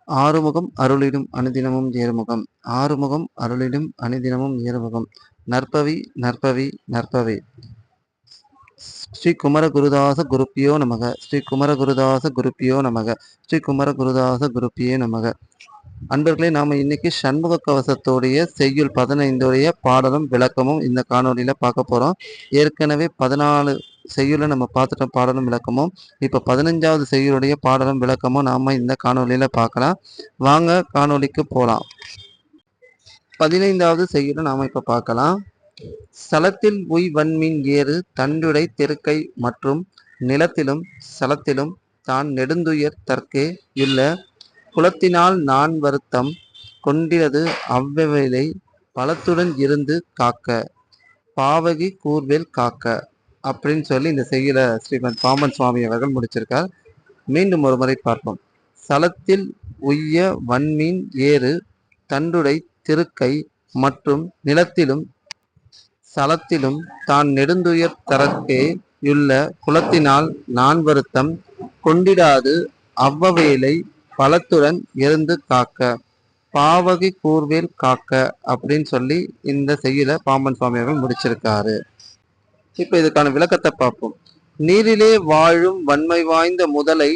ஆறுமுகம் அருளிடும் அனுதினமும் ஏறுமுகம். ஆறுமுகம் அருளிடும் அனுதினமும் ஏறுமுகம். நற்பவி நற்பவி நற்பவி. ஸ்ரீ குமர குருதாச குருப்பியோ நமக. ஸ்ரீ குமர குருதாச குருப்பியோ நமக. ஸ்ரீ குமர குருதாச குருப்பியே நமக. அன்பர்களே, நாம இன்னைக்கு சண்முக கவசத்தோடைய செய்யுள் 15 பாடலும் விளக்கமும் இந்த காணொலியில பார்க்க போறோம். ஏற்கனவே 14 செய்யுளை நம்ம பார்த்துட்டோம், பாடலும் விளக்கமும். இப்போ 15வது செய்யுளுடைய பாடலும் விளக்கமும் நாம இந்த காணொலியில பார்க்கலாம். வாங்க காணொலிக்கு போலாம். 15வது செய்யுளை நாம இப்ப பார்க்கலாம். சலத்தில் உய் வன்மீன் ஏறு தண்டுடை தெருக்கை மற்றும் நிலத்திலும் சலத்திலும் தான் நெடுந்துயர் தற்கே இல்ல குலத்தினால் நான் வருத்தம் கொண்டிரது அவ்வளை பலத்துடன் இருந்து காக்க பாவகி கூர்வேல் காக்க அப்படின்னு சொல்லி இந்த செய்யுள ஸ்ரீமத் பாம்பன் சுவாமி அவர்கள் முடிச்சிருக்கார். மீண்டும் ஒரு முறை பார்ப்போம். சலத்தில் உய்ய வன்மீன் ஏறு தண்டுடை திருக்கை மற்றும் நிலத்திலும் சலத்திலும் தான் நெடுந்துயர் தரக்கே யுள்ள குலத்தினால் நான் வருத்தம் கொண்டிடாது அவ்வவேளை பலத்துடன் இருந்து காக்க பாவகி கூர்வேல் காக்க அப்படின்னு சொல்லி இந்த செய்யுள பாம்பன் சுவாமி அவர்கள் முடிச்சிருக்காரு. இப்ப இதுக்கான விளக்கத்தை பார்ப்போம். நீரிலே வாழும் வன்மை வாய்ந்த முதலை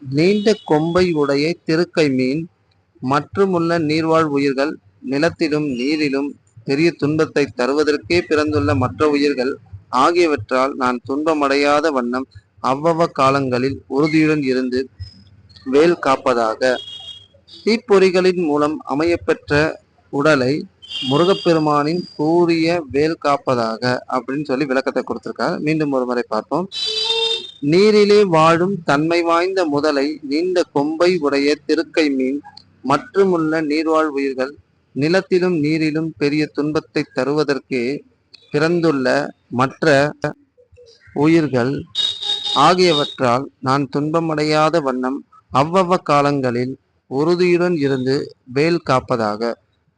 நீண்ட கொம்பை உடைய திருக்கை மீன் மற்றுமுள்ள நீர்வாழ் உயிர்கள் நிலத்திலும் நீரிலும் பெரிய துன்பத்தை தருவதற்கே பிறந்துள்ள மற்ற உயிர்கள் ஆகியவற்றால் நான் துன்பமடையாத வண்ணம் அவ்வவ காலங்களில் உறுதியுடன் இருந்து வேல் காப்பதாக. தீப்பொறிகளின் மூலம் அமையப்பெற்ற உடலை முருகப்பெருமானின் கூறிய வேல் காப்பதாக அப்படின்னு சொல்லி விளக்கத்தை கொடுத்திருக்கார். மீண்டும் ஒரு முறை பார்ப்போம். நீரிலே வாழும் தன்மை வாய்ந்த முதலை நீண்ட கொம்பை உடைய திருக்கை மீன் மற்றுமுள்ள நீர்வாழ் உயிர்கள் நிலத்திலும் நீரிலும் பெரிய துன்பத்தை தருவதற்கே பிறந்துள்ள மற்ற உயிர்கள் ஆகியவற்றால் நான் துன்பமடையாத வண்ணம் அவ்வவ காலங்களில் உறுதியுடன் இருந்து வேல் காப்பதாக.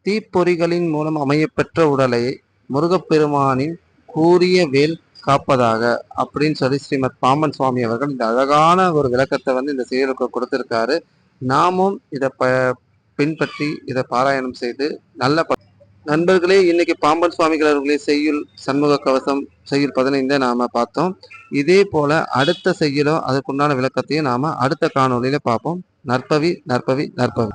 தீப்பொறிகளின் மூலம் அமையப்பெற்ற உடலை முருகப்பெருமானின் கூறிய வேல் காப்பதாக அப்படின்னு சொல்லி ஸ்ரீமத் பாம்பன் சுவாமி அவர்கள் இந்த அழகான ஒரு விளக்கத்தை இந்த செயலுக்கு கொடுத்திருக்காரு. நாமும் இதை பின்பற்றி இதை பாராயணம் செய்து நல்ல நண்பர்களே, இன்னைக்கு பாம்பன் சுவாமிகள் அவர்களே செய்யுள் சண்முக கவசம் செய்யுள் 15 நாம பார்த்தோம். இதே போல அடுத்த செய்யுளோ அதுக்குண்டான விளக்கத்தையும் நாம அடுத்த காணொலியில பார்ப்போம். நற்பவி நற்பவி நற்பவி.